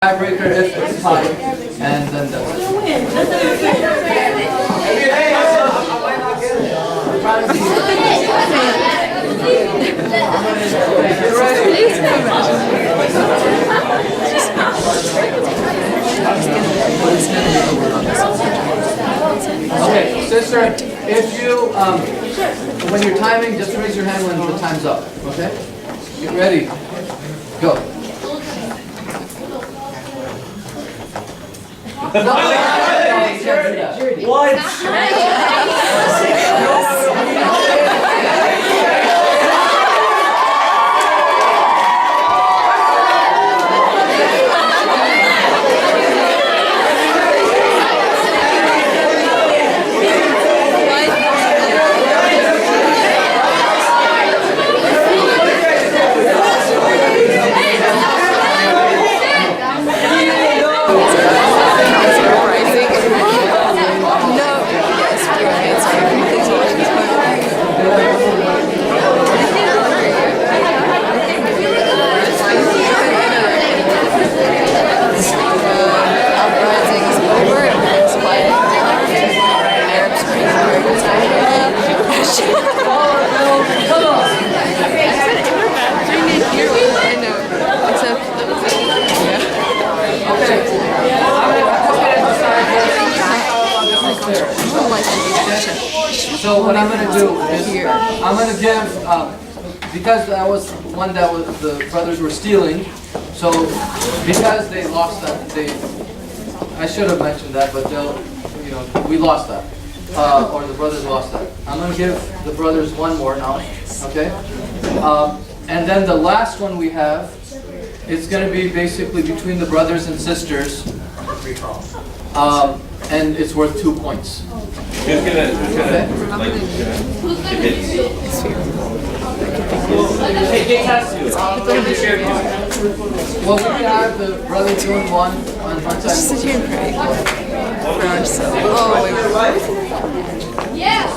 Tiebreaker if it's tied, and then that's it. You ready? Okay, sister, if you, when you're timing, just raise your hand when the time's up, okay? Get ready. Go. So what I'm going to do is I'm going to give, because that was one that was, the brothers were stealing, so because they lost that, I should have mentioned that, but we lost that, or the brothers lost that. I'm going to give the brothers one more now, okay? And then the last one we have, it's going to be basically between the brothers and sisters, and it's worth 2 points. Who's gonna like, if it's... Well, we can have the brother doing one on one side. Just sit here and pray for ourselves. Oh, wait. Yeah.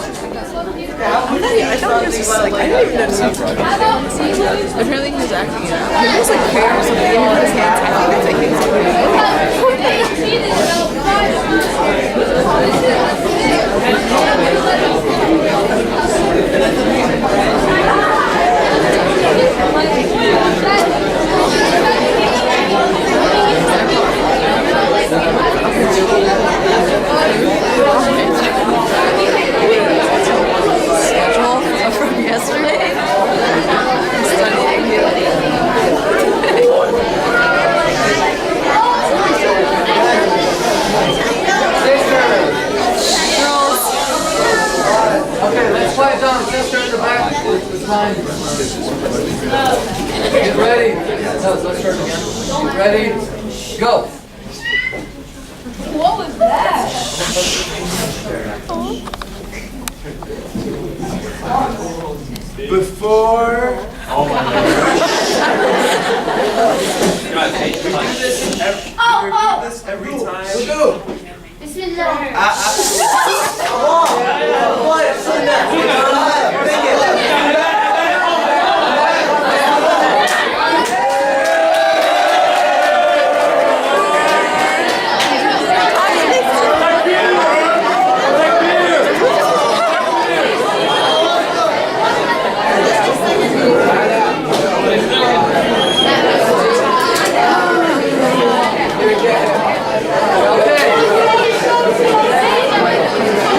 I thought he was just like, I didn't even notice he was talking. Apparently he was acting it out. He was like prayer or something, and he put his hands out. He was like, schedule from yesterday. Okay, let's quiet down. Sister in the back. It's time. Get ready. Let's start again. Get ready. Go. What was that? Before. Oh my God. We do this every time.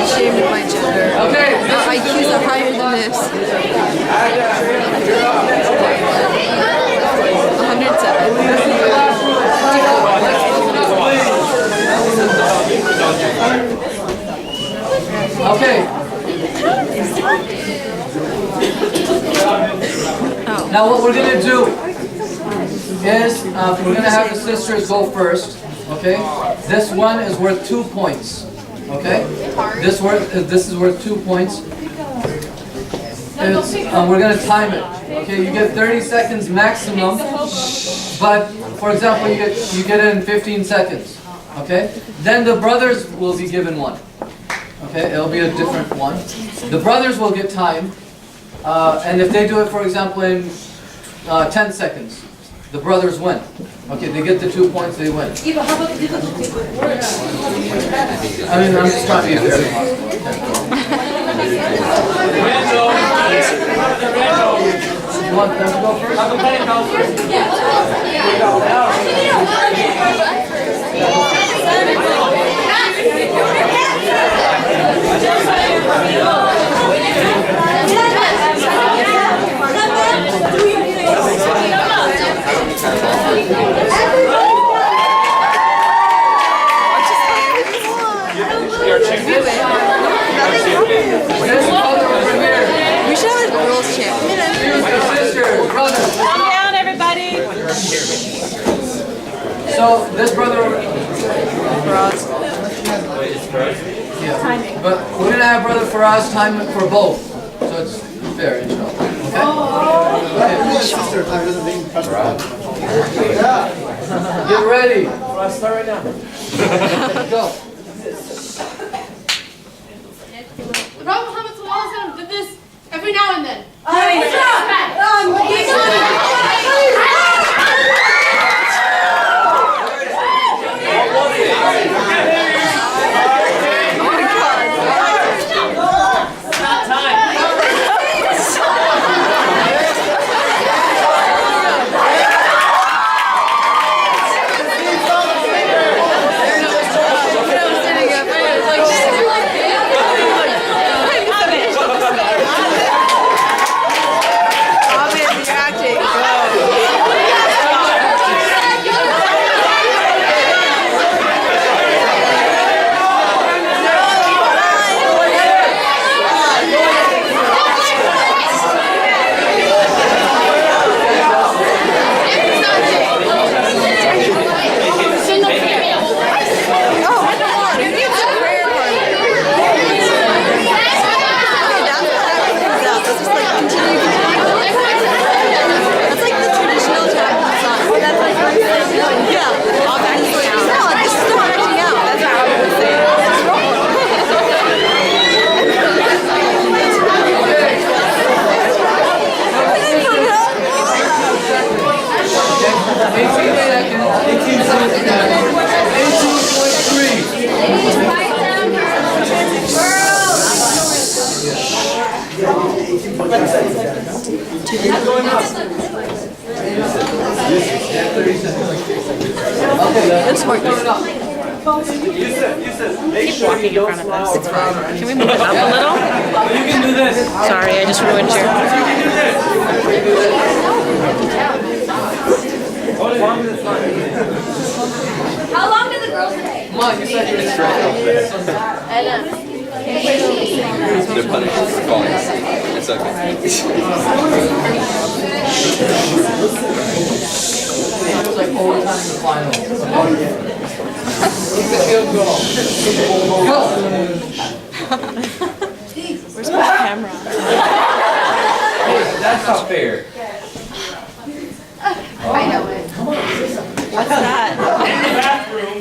Ashamed of my gender. Okay. My IQs are higher than this. 107. Okay. Now what we're going to do is we're going to have the sisters go first. Okay. This one is worth 2 points. Okay. This is worth 2 points. We're going to time it. Okay. You get 30 seconds maximum, but for example, you get it in 15 seconds. Okay. Then the brothers will be given one. Okay, it'll be a different one. The brothers will get time, and if they do it, for example, in 10 seconds, the brothers win. Okay, they get the 2 points, they win. I mean, I'm just trying to be fair. You want them to go first? We should have a girls' champ. Calm down, everybody. So this brother, yeah. But we're gonna have brother Faraz time for both, so it's fair, inshallah. Okay. Get ready. Start right now. Go. The Prophet Muhammad ﷺ did this every now and then. Keep walking in front of us. It's fine. Can we move it up a little? You can do this. Sorry, I just ruined your... How long did the girls stay? Come on, you said you're They're punished for falling asleep. It's okay. It was like overtime in the final. Go. Where's my camera? That's not fair. I know it. What's that? Bathroom,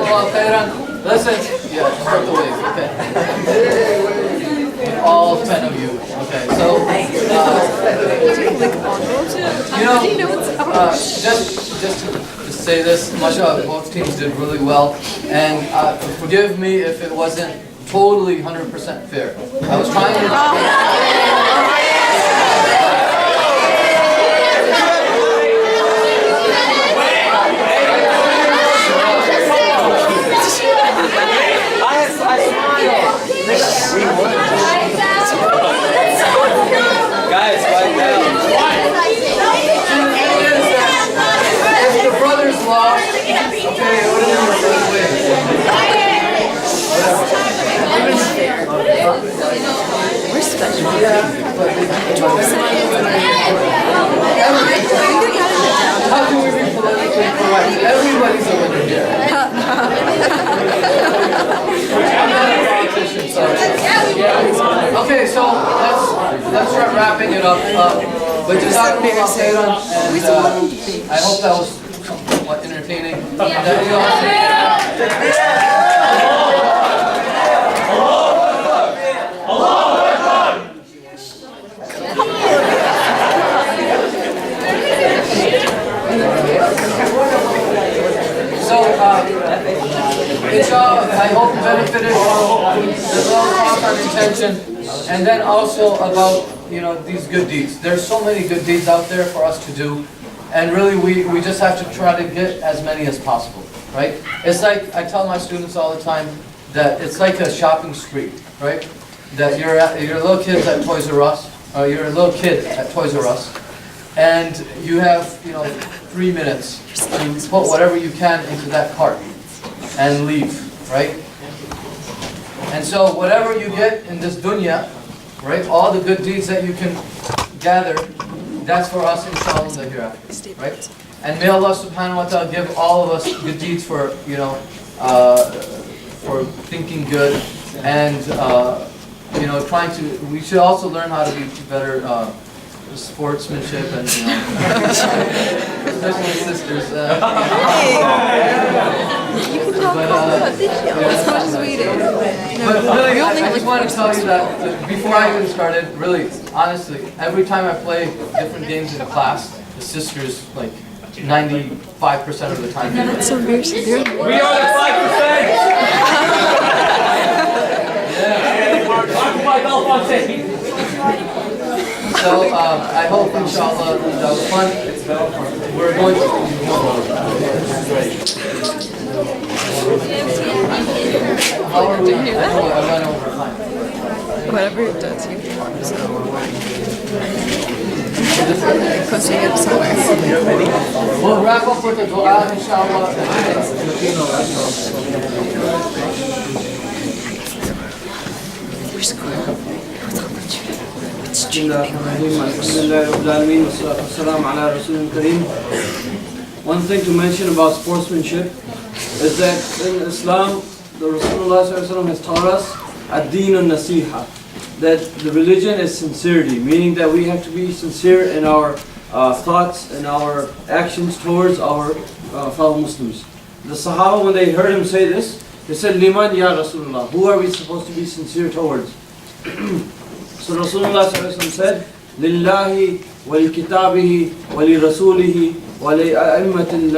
Jazakumullah khairan. Listen, yeah, start the wave, okay. All 10 of you, okay. So, just to say this, mashallah, both teams did really well, and forgive me if it wasn't totally 100% fair. I was trying to... Guys, right now. If the brothers lost, okay, it would have been a win. We're special. How can we be politically correct? Everybody's a winner here. I'm not a politician, sorry. Okay, so let's start wrapping it up. But Jazakumullah khairan, and I hope that was somewhat entertaining. So, inshallah, I hope it benefited from the long talk on intention, and then also about, these good deeds. There's so many good deeds out there for us to do, and really we just have to try to get as many as possible, right? It's like, I tell my students all the time that it's like a shopping spree, right? That you're little kids at Toys R Us, or you're a little kid at Toys R Us, and you have, 3 minutes to put whatever you can into that cart and leave, right? And so whatever you get in this dunya, right, all the good deeds that you can gather, that's for us inshallah in the hereafter, right? And may Allah subhanahu wa ta'ala give all of us good deeds for, for thinking good and, we should also learn how to be better sportsmanship and, especially sisters. As much as we do. But really, I just want to tell you that before I even started, really, honestly, every time I play different games in class, the sisters, like, 95% of the time. That's so embarrassing. We are the 5%! So, I hope, inshallah, that was fun. We're going to... How are we? I went over time. Whatever it does, you posting it somewhere. We'll wrap up with a dua, inshallah. بسم الله الرحمن الرحيم الحمد لله رب العالمين والصلاة والسلام على رسول الكريم. One thing to mention about sportsmanship is that in Islam, the Rasulullah has taught us ad-din al-nasiha, that the religion is sincerity, meaning that we have to be sincere in our thoughts and our actions towards our fellow Muslims. The Sahaba, when they heard him say this, they said, Liman ya Rasulullah, who are we supposed to be sincere towards? So Rasulullah said, Lillahi wa li kitabihi wa li rasulihi wa li a'immatil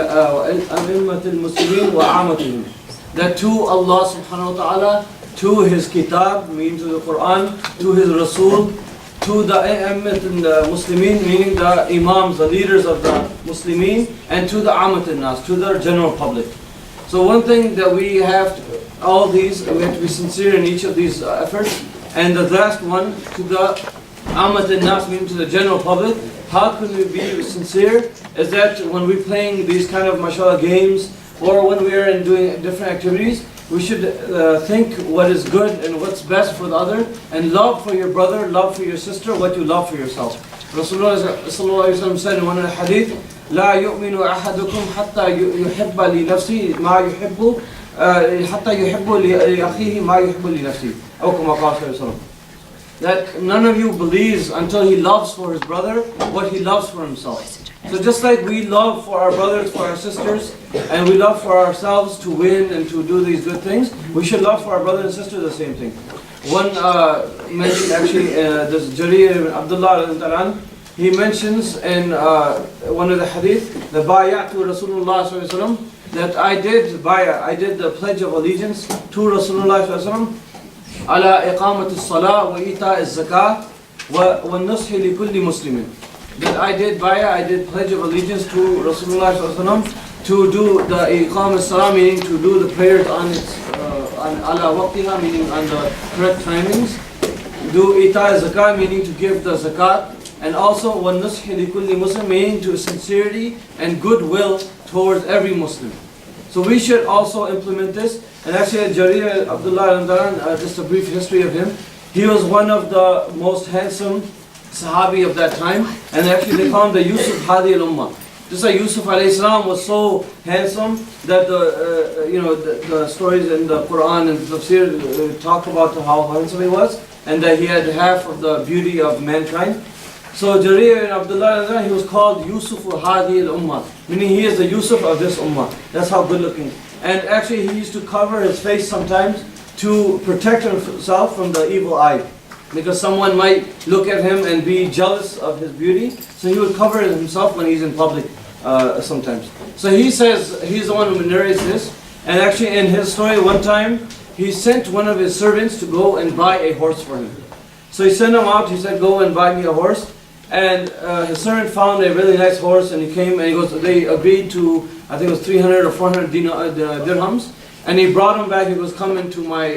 muslimin wa amatihim. That to Allah subhanahu wa ta'ala, to His kitab, meaning to the Quran, to His Rasul, to the a'immatil muslimin, meaning the imams, the leaders of the muslimin, and to the amatil nas, to the general public. So one thing that we have, all these, we have to be sincere in each of these efforts. And the last one, to the amat and nas, meaning to the general public, how can we be sincere? Is that when we're playing these kind of mashallah games, or when we are doing different activities, we should think what is good and what's best for the other, and love for your brother, love for your sister, what you love for yourself. Rasulullah said in one of the hadith, لا يؤمن أحدكم حتى يحب لنفسه ما يحب حتى يحب لأخيه ما يحب لنفسه. That none of you believes until he loves for his brother what he loves for himself. So just like we love for our brothers, for our sisters, and we love for ourselves to win and to do these good things, we should love for our brothers and sisters the same thing. One mentioned actually, this Jarir ibn Abdullah, he mentions in one of the hadith, the Bay'atu Rasulullah sallallahu alaihi wasallam, that I did the pledge of allegiance to Rasulullah sallallahu alaihi wasallam, ala iqamati as-salah wa ita az-zakah wa an-nushi li kulli muslimin. That I did pledge of allegiance to Rasulullah sallallahu alaihi wasallam to do the iqam as-salah, meaning to do the prayers on its ala waqtiha, meaning on the correct timings. Do ita az-zakah, meaning to give the zakat. And also, وَالنُّصْحِ لِكُلِّ Muslim, meaning to sincerity and goodwill towards every Muslim. So we should also implement this. And actually, Jarir Abdullah, just a brief history of him. He was one of the most handsome Sahabi of that time. And actually, they call him the Yusuf Hadi al-Ummah. Just like Yusuf alayhi salam was so handsome that the stories in the Quran and Tafsir talk about how handsome he was, and that he had half of the beauty of mankind. So Jarir ibn Abdullah, he was called Yusuf Hadi al-Ummah, meaning he is the Yusuf of this Ummah. That's how good looking. And actually he used to cover his face sometimes to protect himself from the evil eye. Because someone might look at him and be jealous of his beauty. So he would cover himself when he's in public sometimes. So he says, he's the one who narrates this. And actually in his story, one time, he sent one of his servants to go and buy a horse for him. So he sent him out, he said, go and buy me a horse. And his servant found a really nice horse, and he came and he goes, they agreed to, I think it was 300 or 400 dirhams. And he brought him back. He goes, come into my,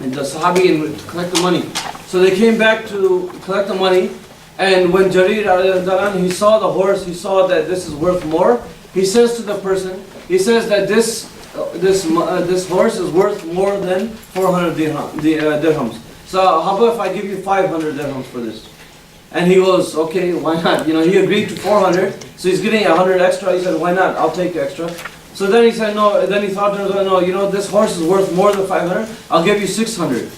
the Sahabi and collect the money. So they came back to collect the money. And when Jarir, he saw the horse, he saw that this is worth more. He says to the person, he says that this horse is worth more than 400 dirhams. So how about if I give you 500 dirhams for this? And he goes, okay, why not? He agreed to 400, so he's getting 100 extra. He said, why not? I'll take extra. So then he said, no. Then he thought to himself, no, this horse is worth more than 500. I'll give you 600.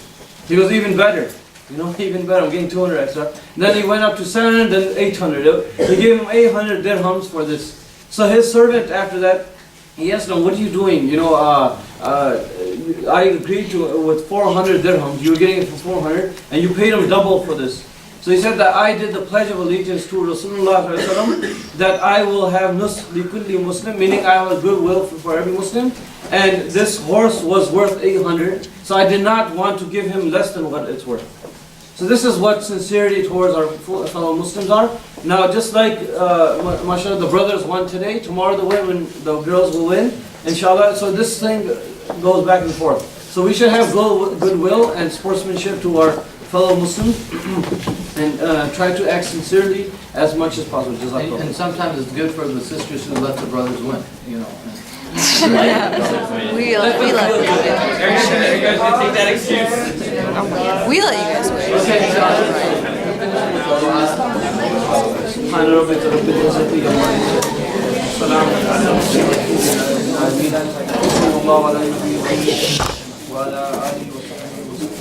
He goes, even better. Even better. I'm getting 200 extra. Then he went up to 700, then 800. He gave him 800 dirhams for this. So his servant after that, he asked him, what are you doing? I agreed with 400 dirhams. You were getting it for 400, and you paid him double for this. So he said that I did the pledge of allegiance to Rasulullah that I will have nus li kulli Muslim, meaning I have goodwill for every Muslim. And this horse was worth 800, so I did not want to give him less than what it's worth. So this is what sincerity towards our fellow Muslims are. Now, just like, mashallah, the brothers won today, tomorrow the girls will win, inshallah. So this thing goes back and forth. So we should have goodwill and sportsmanship to our fellow Muslims and try to act sincerely as much as possible. And sometimes it's good for the sisters to let the brothers win, We let you. Are you guys gonna take that excuse? We let you guys win. سبحان ربك رب العزة عما يصفون وسلام على المرسلين صلى الله على النبي وعلى آله وصحبه وسلم.